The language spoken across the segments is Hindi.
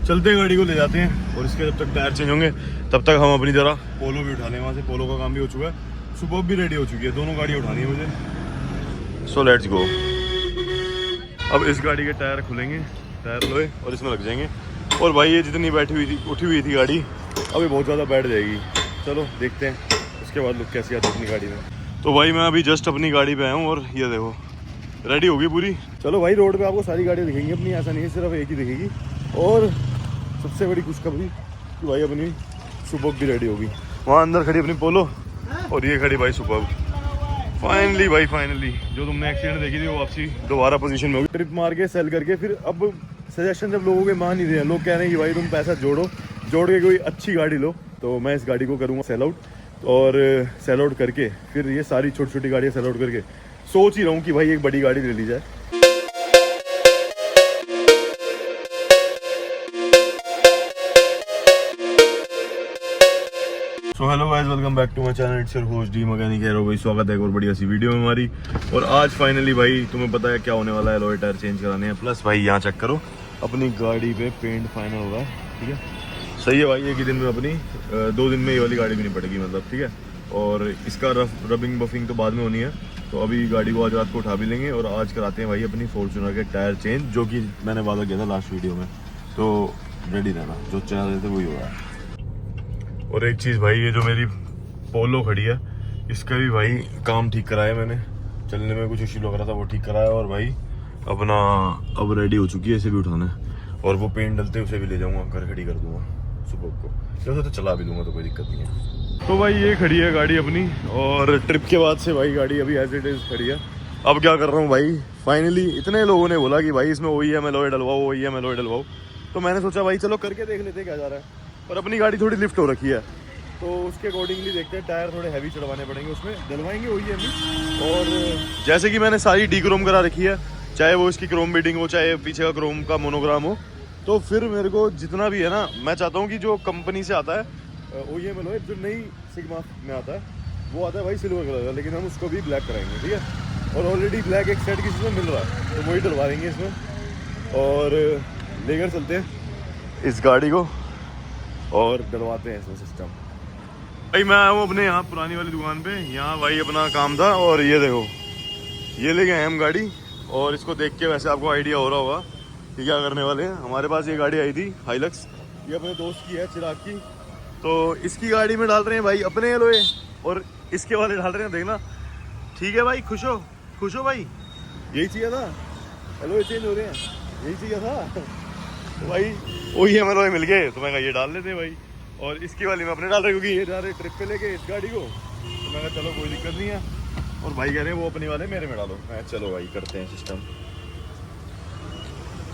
चलते हैं, गाड़ी को ले जाते हैं और इसके जब तक टायर चेंज होंगे तब तक हम अपनी जरा पोलो भी उठा लें। वहाँ से पोलो का काम भी हो चुका है, सुबह भी रेडी हो चुकी है, दोनों गाड़ियाँ उठानी है मुझे। So let's go. अब इस गाड़ी के टायर खुलेंगे, टायर लोए और इसमें लग जाएंगे। और भाई ये जितनी बैठी हुई थी, उठी हुई थी गाड़ी, अभी बहुत ज़्यादा बैठ जाएगी। चलो देखते हैं उसके बाद लोग कैसी आती है अपनी गाड़ी में। तो भाई मैं अभी जस्ट अपनी गाड़ी पे आया हूँ और ये देखो रेडी होगी पूरी। चलो भाई, रोड पे आपको सारी गाड़ियाँ दिखेंगी अपनी, ऐसा नहीं है सिर्फ एक ही दिखेगी। और सबसे बड़ी खुशखबरी कि भाई अपनी सुबह भी रेडी होगी। वहाँ अंदर खड़ी अपनी पोलो और ये खड़ी भाई सुबह। फाइनली भाई फाइनली, जो तुमने एक्सीडेंट देखी थी वो वापसी दोबारा पोजीशन में होगी। ट्रिप मार के सेल करके फिर अब सजेशन जब लोगों के मान नहीं रहे हैं, लोग कह रहे हैं कि भाई तुम पैसा जोड़ के कोई अच्छी गाड़ी लो, तो मैं इस गाड़ी को करूँगा सेल आउट। और सेल आउट करके फिर ये सारी छोटी छोटी गाड़ियाँ सेल आउट करके सोच ही रहा हूँ कि भाई एक बड़ी गाड़ी ले ली जाए। So hello guys, welcome back to my channel. It's your host D mechanic है भाई। स्वागत है एक और बढ़िया सी वीडियो में हमारी। और आज फाइनली भाई तुम्हें पता है क्या होने वाला है, एलॉय टायर चेंज कराने हैं। प्लस भाई यहाँ चेक करो, अपनी गाड़ी पे पेंट फाइनल हो रहा है। ठीक है, सही है भाई, एक ही दिन में अपनी 2 दिन में ये वाली गाड़ी भी नहीं पड़ेगी मतलब। ठीक है, और इसका रबिंग बफिंग तो बाद में होनी है। तो अभी गाड़ी को आज रात को उठा भी लेंगे और आज कराते हैं भाई अपनी फॉर्च्यूनर के टायर चेंज, जो कि मैंने वादा किया था लास्ट वीडियो में। तो रेडी रहना, जो चाह रहे थे वही हो रहा है। और एक चीज़ भाई, ये जो मेरी पोलो खड़ी है इसका भी भाई काम ठीक कराया मैंने, चलने में कुछ इशू लग रहा था वो ठीक कराया। और भाई अपना अब रेडी हो चुकी है, इसे भी उठाना है। और वो पेंट डलते उसे भी ले जाऊँगा, घर खड़ी कर दूँगा सुबह को, जैसे तो चला भी दूँगा तो कोई दिक्कत नहीं है। तो भाई ये खड़ी है गाड़ी अपनी, और ट्रिप के बाद से भाई गाड़ी अभी एज इट इज़ खड़ी है। अब क्या कर रहा हूँ भाई, फाइनली इतने लोगों ने बोला कि भाई इसमें OEM एलॉय डलवाओ, OEM एलॉय डलवाओ। तो मैंने सोचा भाई चलो करके देख लेते क्या जा रहा है। और अपनी गाड़ी थोड़ी लिफ्ट हो रखी है तो उसके अकॉर्डिंगली देखते हैं, टायर थोड़े हैवी चढ़वाने पड़ेंगे, उसमें डलवाएंगे OEM ही। और जैसे कि मैंने सारी डी क्रोम करा रखी है, चाहे वो इसकी क्रोम बीडिंग हो, चाहे पीछे का क्रोम का मोनोग्राम हो। तो फिर मेरे को जितना भी है ना, मैं चाहता हूँ कि जो कंपनी से आता है OEM एलॉय, जो नई सिग्मा में आता है वो आता है भाई सिल्वर कलर का, लेकिन हम उसको भी ब्लैक कराएंगे। ठीक है, और ऑलरेडी ब्लैक एक सेट किसी में मिल रहा है तो वही डलवा देंगे इसमें। और लेकर चलते हैं इस गाड़ी को और डलवाते हैं इसमें सिस्टम। भाई मैं आया हूँ अपने यहाँ पुरानी वाली दुकान पे, यहाँ भाई अपना काम था। और ये देखो, ये लेके आए हम गाड़ी। और इसको देख के वैसे आपको आइडिया हो रहा होगा कि क्या करने वाले हैं। हमारे पास ये गाड़ी आई थी हाइलक्स, ये अपने दोस्त की है, चिराग की। तो इसकी गाड़ी में डाल रहे हैं भाई अपने एलॉय और इसके वाले डाल रहे हैं, देखना। ठीक है भाई, खुश हो भाई, यही चाहिए था, एलॉय चेंज हो रहे हैं, यही चाहिए था। तो भाई OEM एलॉय मिल गए तो मैं कहा ये डाल लेते हैं भाई। और इसकी वाली मैं अपने डाल रहे, क्योंकि ये जा रहे ट्रिप पे लेके इस गाड़ी को। तो मैं कहा चलो कोई दिक्कत नहीं है। और भाई कह रहे हैं वो अपनी वाले मेरे में डालो। मैं चलो भाई करते हैं सिस्टम।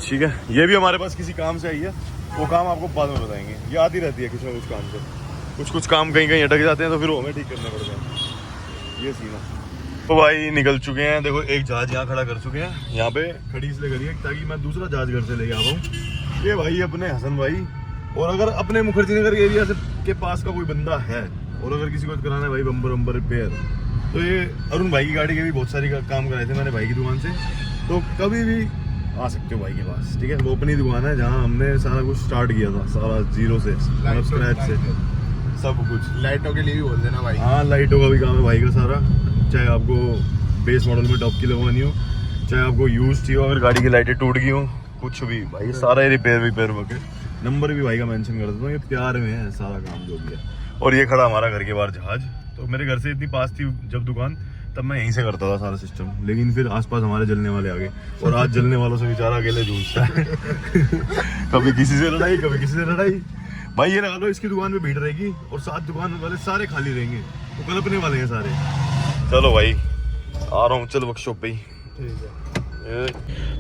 ठीक है, ये भी हमारे पास किसी काम से आई है, वो काम आपको बाद में बताएंगे। ये आती रहती है कुछ ना कुछ काम से, कुछ काम कहीं अटक जाते हैं तो फिर वो हमें ठीक करने पड़ते हैं, ये सीन है। तो भाई निकल चुके हैं, देखो एक जहाज यहाँ खड़ा कर चुके हैं, यहाँ पे खड़ी इसलिए करी है ताकि मैं दूसरा जहाज घर से लेके आ पाऊँ। ये भाई अपने हसन भाई। और अगर अपने मुखर्जी नगर एरिया से के पास का कोई बंदा है और अगर किसी को कराना है भाई बम्बर रिपेयर, तो ये अरुण भाई की गाड़ी के भी बहुत सारी काम कराए थे मैंने भाई की दुकान से। तो कभी भी आ सकते हो भाई के पास। ठीक है, वो अपनी दुकान है जहाँ हमने सारा कुछ स्टार्ट किया था, सारा जीरो से, स्क्रैच से, सब कुछ। लाइटों के लिए भी बोल देना भाई। हाँ, लाइटों का भी काम है भाई का सारा, चाहे आपको बेस मॉडल में टॉप की लगवानी हो, चाहे आपको यूज चाहिए हो, अगर गाड़ी की लाइटें टूट गई हो, कुछ भी भाई सारा रिपेयर वगैरह। नंबर भी भाई का मेंशन कर देता हूँ, ये प्यार में है सारा काम जो भी है। और ये खड़ा हमारा घर के बाहर जहाज। तो मेरे घर से इतनी पास थी जब दुकान, तब मैं यहीं से करता था सारा सिस्टम। लेकिन फिर आसपास हमारे जलने वाले आ गए और आज जलने वालों से बेचारा अकेले जूझता है। कभी किसी से लड़ाई, कभी किसी से लड़ाई। भाई ये लगा लो, इसकी दुकान पे भीड़ रहेगी और 7 दुकान वाले सारे खाली रहेंगे, वो कल्पने वाले हैं सारे। चलो भाई आ रहा हूँ, चल वर्कशॉप पे ही। ठीक है,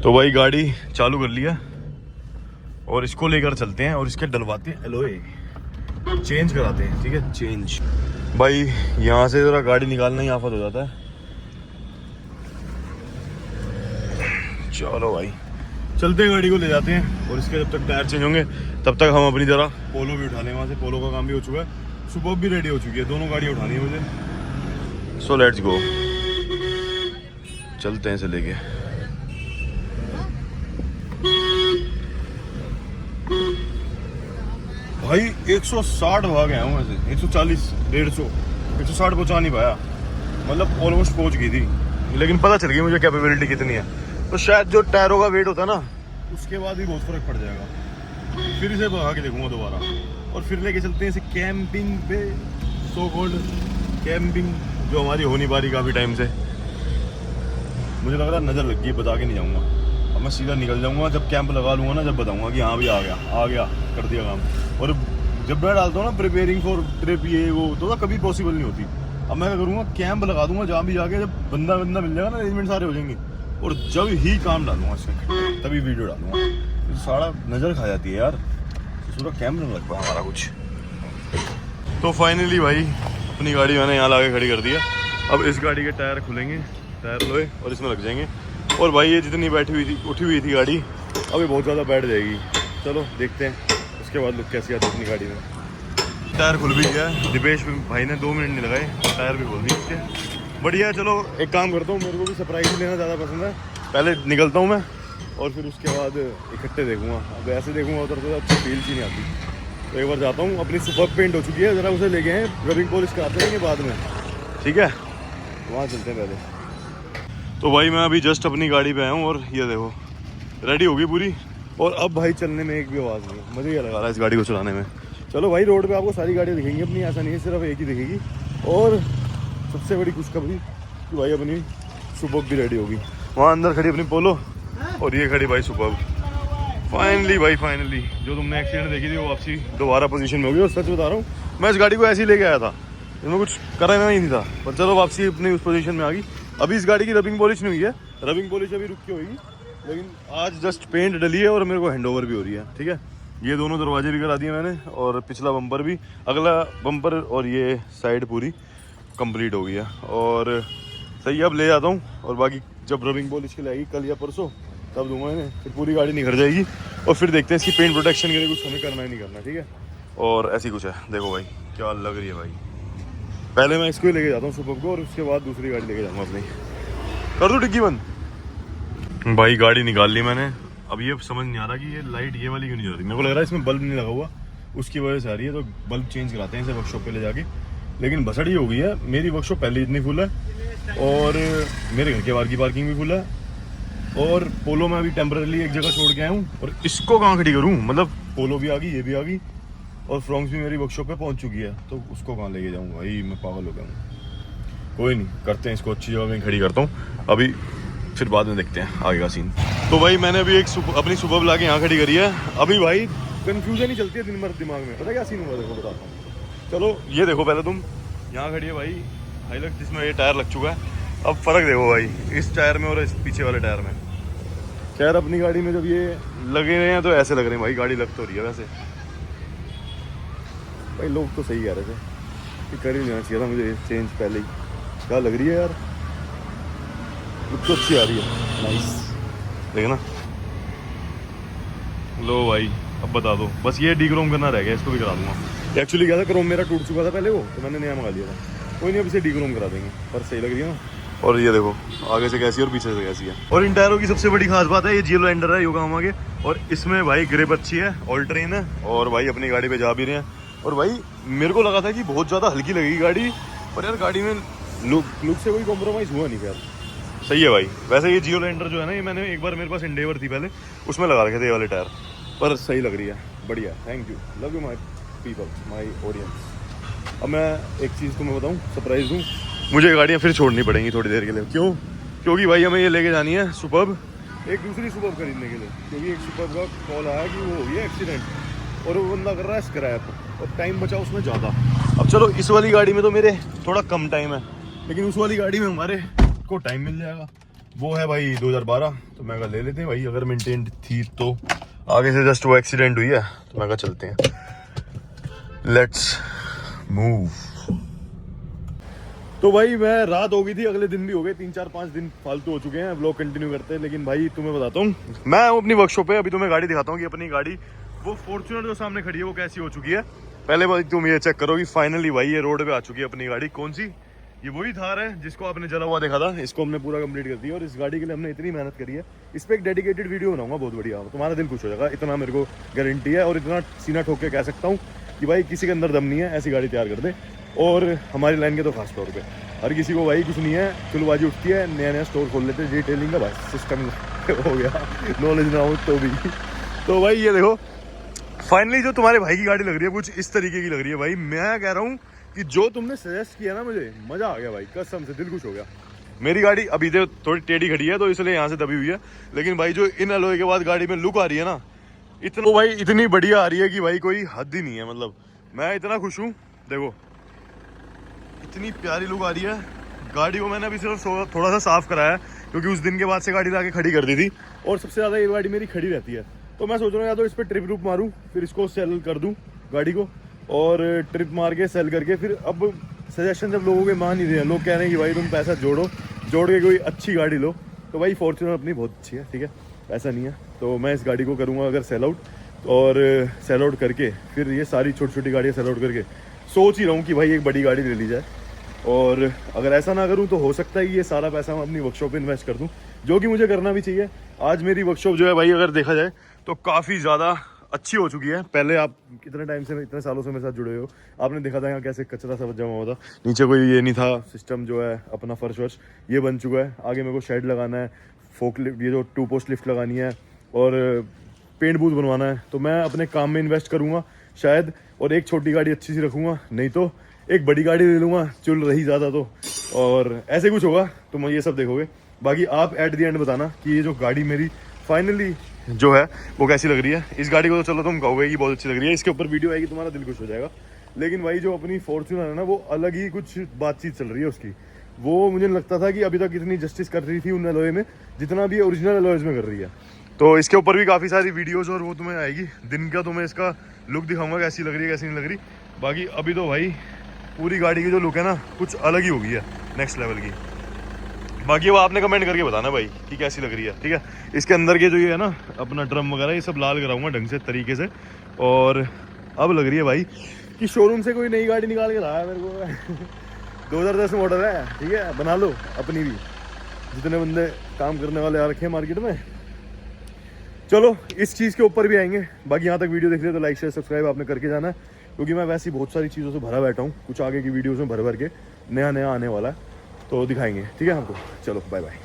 तो भाई गाड़ी चालू कर लिया और इसको लेकर चलते हैं और इसके डलवाते हैं एलॉय, चेंज कराते हैं। ठीक है, चेंज भाई यहाँ से जरा गाड़ी निकालना ही आफत हो जाता है। चलो भाई चलते हैं, गाड़ी को ले जाते हैं और इसके जब तक टायर चेंज होंगे तब तक हम अपनी जरा पोलो भी उठा लें। वहाँ से पोलो का काम भी हो चुका है, सुबह भी रेडी हो चुकी है, दोनों गाड़ियाँ उठानी है मुझे। सो लेट्स गो, चलते हैं इसे लेके। भाई 160 भाग आया हूँ ऐसे, 140, 150, 160 पहुँचा नहीं पाया, मतलब ऑलमोस्ट पहुँच गई थी, लेकिन पता चल गई मुझे कैपेबिलिटी कितनी है। तो शायद जो टायरों का वेट होता है ना, उसके बाद भी बहुत फर्क पड़ जाएगा। फिर इसे भगा के देखूंगा दोबारा और फिर लेके चलते हैं इसे कैंपिंग पे, सो कॉल्ड कैंपिंग, जो हमारी हो नहीं पा रही काफ़ी टाइम से। मुझे लग रहा है नज़र लग गई, बता के नहीं जाऊँगा। अब मैं सीधा निकल जाऊँगा, जब कैंप लगा लूँगा ना, जब बताऊँगा कि हाँ भी आ गया, कर दिया काम। और जब मैं डालता हूँ ना प्रिपेयरिंग फॉर ट्रिप ये वो, तो ना कभी पॉसिबल नहीं होती। अब मैं क्या करूँगा, कैंप लगा दूंगा जहाँ भी जाके, जब बंदा मिल जाएगा ना, अरेंजमेंट सारे हो जाएंगे, और जब ही काम डालूंगा इसमें तभी वीडियो डालूंगा। तो सारा नज़र खा जाती है यार, पूरा कैंप नहीं लग पाया हमारा कुछ। तो फाइनली भाई अपनी गाड़ी मैंने यहाँ लाके खड़ी कर दिया। अब इस गाड़ी के टायर खुलेंगे, टायर लोए और इसमें लग जाएंगे। और भाई ये जितनी उठी हुई थी गाड़ी, अभी बहुत ज़्यादा बैठ जाएगी। चलो देखते हैं उसके बाद लुक कैसी आती है अपनी गाड़ी में। टायर खुल भी गया, दिपेश भाई ने 2 मिनट नहीं लगाए, टायर भी खोल दिए उसके। बढ़िया है। चलो एक काम करता हूँ, मेरे को भी सरप्राइज लेना ज़्यादा पसंद है। पहले निकलता हूँ मैं और फिर उसके बाद इकट्ठे देखूँगा। अब ऐसे देखूँगा उधर तो अच्छी फील ही नहीं आती। तो एक बार जाता हूँ, अपनी सुपर पेंट हो चुकी है, ज़रा उसे लेके आए, रबिंग पॉलिश कराते रहेंगे बाद में, ठीक है? वहाँ चलते हैं पहले। तो भाई मैं अभी जस्ट अपनी गाड़ी पे आया हूँ और ये देखो रेडी होगी पूरी। और अब भाई चलने में एक भी आवाज़ नहीं, मुझे ये लगा रहा है इस गाड़ी को चलाने में। चलो भाई, रोड पे आपको सारी गाड़ियाँ दिखेंगी अपनी, ऐसा नहीं है सिर्फ एक ही दिखेगी। और सबसे बड़ी खुशखबरी कि भाई अपनी सुबह भी रेडी होगी। वहाँ अंदर खड़ी अपनी पोलो और ये खड़ी भाई सुबह। फाइनली भाई फाइनली, जो तुमने एक्सीडेंट देखी थी वो वापसी दोबारा पोजीशन में होगी। और सच बता रहा हूँ, मैं इस गाड़ी को ऐसे ही लेके आया था, इसमें कुछ करना ही नहीं था, पर चलो वापसी अपनी उस पोजीशन में आ गई। अभी इस गाड़ी की रबिंग पॉलिश नहीं हुई है, रबिंग पॉलिश अभी रुक के होगी, लेकिन आज जस्ट पेंट डली है और मेरे को हैंड ओवर भी हो रही है, ठीक है? ये दोनों दरवाजे भी करा दिए मैंने और पिछला बम्पर भी, अगला बम्पर और ये साइड पूरी कंप्लीट हो गई है। और सही, अब ले जाता हूँ और बाकी जब रबिंग पॉलिश के लिए आएगी कल या परसों तब दूंगा इन्हें, फिर पूरी गाड़ी निखर जाएगी। और फिर देखते हैं इसकी पेंट प्रोटेक्शन के लिए कुछ हमें करना ही नहीं करना, ठीक है? और ऐसी कुछ है, देखो भाई क्या लग रही है भाई। पहले मैं इसको ही लेके जाता हूँ सुबह को और उसके बाद दूसरी गाड़ी लेके जाऊँगा अपनी। कर दूँ डिग्गी बंद? भाई गाड़ी निकाल ली मैंने। अब ये समझ नहीं आ रहा कि ये लाइट ये वाली क्यों नहीं जल रही। मेरे को लग रहा है इसमें बल्ब नहीं लगा हुआ, उसकी वजह से आ रही है। तो बल्ब चेंज कराते हैं इसे वर्कशॉप पे ले जाके। लेकिन भसड़ी हो गई है, मेरी वर्कशॉप पहले इतनी फुल है और मेरे घर के बाहर की पार्किंग भी फुल है। और पोलो में अभी टेम्पररी एक जगह छोड़ के आया हूँ और इसको कहाँ खड़ी करूँ? मतलब पोलो भी आ गई, ये भी आ गई और फ्रॉन्क्स भी मेरी वर्कशॉप पे पहुँच चुकी है, तो उसको कहाँ लेके जाऊँगा? भाई मैं पागल हो गया हूँ। कोई नहीं, करते हैं इसको अच्छी जगह कहीं खड़ी करता हूँ अभी, फिर बाद में देखते हैं आगे का सीन। तो भाई मैंने अभी अपनी सुबह ला के यहाँ खड़ी करी है। अभी भाई कन्फ्यूजन ही चलती है दिन भर दिमाग में, पता क्या सीन हुआ देखो बताता हूँ। चलो ये देखो, पहले तुम यहाँ खड़ी है भाई हाइलक्स, जिसमें ये टायर लग चुका है। अब फ़र्क देखो भाई इस टायर में और इस पीछे वाले टायर में। खैर अपनी गाड़ी में जब ये लगे रहे हैं तो ऐसे लग रहे हैं भाई, गाड़ी लग तो रही है वैसे। भाई लोग तो सही कह रहे थे कि कर ही लेना चाहिए था मुझे चेंज पहले ही। क्या लग रही है यार, लुक तो अच्छी आ रही है, नाइस, देखना। लो भाई अब बता दो, बस ये डीक्रोम करना रह गया, इसको भी करा दूंगा। एक्चुअली क्या था, क्रोम मेरा टूट चुका था पहले वो, तो मैंने नया मंगा लिया था। कोई नहीं, अब इसे डीक्रोम करा देंगे, पर सही लग रही है ना। और ये देखो आगे से कैसी है और पीछे से कैसी है। और इन टायरों की सबसे बड़ी खास बात है, ये जियो लैंडर है योकोहामा के, और इसमें भाई ग्रिप अच्छी है, ऑल ट्रेन है। और भाई अपनी गाड़ी पे जा भी रहे हैं। और भाई मेरे को लगा था कि बहुत ज़्यादा हल्की लगेगी गाड़ी, पर यार गाड़ी में लुक से कोई कॉम्प्रोमाइज़ हुआ नहीं यार, सही है भाई। वैसे ये जियो लैंडर जो है ना, ये मैंने एक बार, मेरे पास इंडेवर थी पहले, उसमें लगा रखे थे ये वाले टायर, पर सही लग रही है, बढ़िया। Thank you, love you my people, my audience. अब मैं एक चीज़ तुम्हें बताऊँ, सरप्राइज दूँ, मुझे गाड़ियाँ फिर छोड़नी पड़ेंगी थोड़ी देर के लिए। क्यों? क्योंकि भाई हमें ये लेके जानी है सुपर्ब, एक दूसरी सुपर्ब खरीदने के लिए। क्योंकि एक सुपर्ब का कॉल आया कि वो हो गया एक्सीडेंट और वो बंदा कर रहा है स्क्रैप, और टाइम बचा उसमें ज़्यादा। अब चलो इस वाली गाड़ी में तो मेरे थोड़ा कम टाइम है, लेकिन उस वाली गाड़ी में हमारे को टाइम मिल जाएगा। वो है भाई 2012, तो मैं कहा ले लेते हैं भाई, अगर मेंटेन थी तो। आगे से जस्ट वो एक्सीडेंट हुई है, तो मैं कहा चलते हैं, लेट्स मूव। तो भाई मैं रात हो गई थी, अगले दिन भी हो गए, 3-4-5 दिन फालतू हो चुके हैं व्लॉग कंटिन्यू करते हैं। लेकिन भाई तुम्हें बताता हूँ, मैं हूँ अपनी वर्कशॉप पे, अभी तुम्हें गाड़ी दिखाता हूँ कि अपनी गाड़ी वो फॉर्च्यूनर जो सामने खड़ी है वो कैसी हो चुकी है। पहले भाई तुम ये चेक करो कि फाइनली भाई ये रोड पे आ चुकी है अपनी गाड़ी। कौन सी? ये वही थार है जिसको आपने जला हुआ देखा था, इसको हमने पूरा कंप्लीट कर दिया और इस गाड़ी के लिए हमने इतनी मेहनत करी है। इस पर एक डेडिकेटेड वीडियो बनाऊंगा बहुत बढ़िया, तुम्हारा दिल खुश हो जाएगा, इतना मेरे को गारंटी है। और इतना सीना ठोक के कह सकता हूँ कि भाई किसी के अंदर दम नहीं है, ऐसी गाड़ी तैयार कर दे। और हमारी लाइन के तो खास तौर पर हर किसी को भाई कुछ नहीं है, चुलबाजी उठती है, नया नया स्टोर खोल लेते हैं डिटेलिंग का, भाई सिस्टम हो गया नॉलेज ना हो तो भी। तो भाई ये देखो फाइनली जो तुम्हारे भाई की गाड़ी लग रही है कुछ इस तरीके की लग रही है भाई। मैं कह रहा हूँ कि जो तुमने सजेस्ट किया ना मुझे मजा आ गया भाई, कसम से दिल खुश हो गया। मेरी गाड़ी अभी तो थोड़ी टेढ़ी खड़ी है तो इसलिए यहाँ से दबी हुई है, लेकिन भाई जो इन अलॉय के बाद गाड़ी में लुक आ रही है ना, इतना भाई इतनी बढ़िया आ रही है कि भाई कोई हद ही नहीं है। मतलब मैं इतना खुश हूँ, देखो इतनी प्यारी लुक आ रही है। गाड़ी को मैंने अभी सिर्फ थोड़ा सा साफ कराया है क्योंकि उस दिन के बाद से गाड़ी लाके खड़ी कर दी थी और सबसे ज़्यादा ये गाड़ी मेरी खड़ी रहती है। तो मैं सोच रहा हूँ या तो इस पर ट्रिप रूप मारूँ फिर इसको सेल कर दूँ गाड़ी को, और ट्रिप मार के सेल करके फिर अब सजेशन जब लोगों के मान ही रहे हैं, लोग कह रहे हैं कि भाई तुम पैसा जोड़ के कोई अच्छी गाड़ी लो, तो भाई फॉर्च्यूनर अपनी बहुत अच्छी है, ठीक है ऐसा नहीं है। तो मैं इस गाड़ी को करूँगा अगर सेल आउट, और सेल आउट करके फिर ये सारी छोटी छोटी गाड़ियाँ सेल आउट करके सोच ही रहा हूँ कि भाई एक बड़ी गाड़ी ले ली जाए। और अगर ऐसा ना करूँ तो हो सकता है कि ये सारा पैसा मैं अपनी वर्कशॉप पे इन्वेस्ट कर दूँ, जो कि मुझे करना भी चाहिए। आज मेरी वर्कशॉप जो है भाई अगर देखा जाए तो काफ़ी ज़्यादा अच्छी हो चुकी है। पहले आप कितने टाइम से इतने सालों से मेरे साथ जुड़े हो, आपने देखा था यहाँ कैसे कचरा सब जमा हुआ था, नीचे कोई ये नहीं था सिस्टम, जो है अपना फर्श वर्श ये बन चुका है। आगे मेरे को शेड लगाना है, फोक लिफ्ट ये जो 2 पोस्ट लिफ्ट लगानी है, और पेंट बूथ बनवाना है। तो मैं अपने काम में इन्वेस्ट करूँगा शायद, और एक छोटी गाड़ी अच्छी सी रखूँगा, नहीं तो एक बड़ी गाड़ी ले लूँगा चुल रही ज़्यादा तो, और ऐसे कुछ होगा। तुम ये सब देखोगे, बाकी आप एट द एंड बताना कि ये जो गाड़ी मेरी फाइनली जो है वो कैसी लग रही है। इस गाड़ी को तो चलो तुम कहोगे कि बहुत अच्छी लग रही है, इसके ऊपर वीडियो आएगी तुम्हारा दिल खुश हो जाएगा। लेकिन भाई जो अपनी फॉर्च्यूनर है ना, वो अलग ही कुछ बातचीत चल रही है उसकी। वो मुझे लगता था कि अभी तक इतनी जस्टिस कर रही थी उन एलॉय में जितना भी ओरिजिनल एलॉयज में कर रही है। तो इसके ऊपर भी काफ़ी सारी वीडियोज़ और वो तुम्हें आएगी, दिन का तुम्हें इसका लुक दिखाऊंगा कैसी लग रही है कैसी नहीं लग रही। बाकी अभी तो भाई पूरी गाड़ी की जो लुक है ना कुछ अलग ही हो गई है, नेक्स्ट लेवल की। बाकी वो आपने कमेंट करके बताना भाई कि कैसी लग रही है, ठीक है। इसके अंदर के जो ये है ना अपना ड्रम वगैरह ये सब लाल कराऊंगा ढंग से तरीके से। और अब लग रही है भाई कि शोरूम से कोई नई गाड़ी निकाल के लाया मेरे को 2010 मॉडल है, ठीक है बना लो अपनी भी, जितने बंदे काम करने वाले आ रखे हैं मार्केट में। चलो इस चीज़ के ऊपर भी आएंगे। बाकी यहाँ तक वीडियो देख रहे तो लाइक शेयर सब्सक्राइब आपने करके जाना है, क्योंकि मैं वैसे ही बहुत सारी चीज़ों से भरा बैठा हूँ। कुछ आगे की वीडियोज़ में भर के नया आने वाला है तो दिखाएंगे, ठीक है हमको। चलो बाय बाय।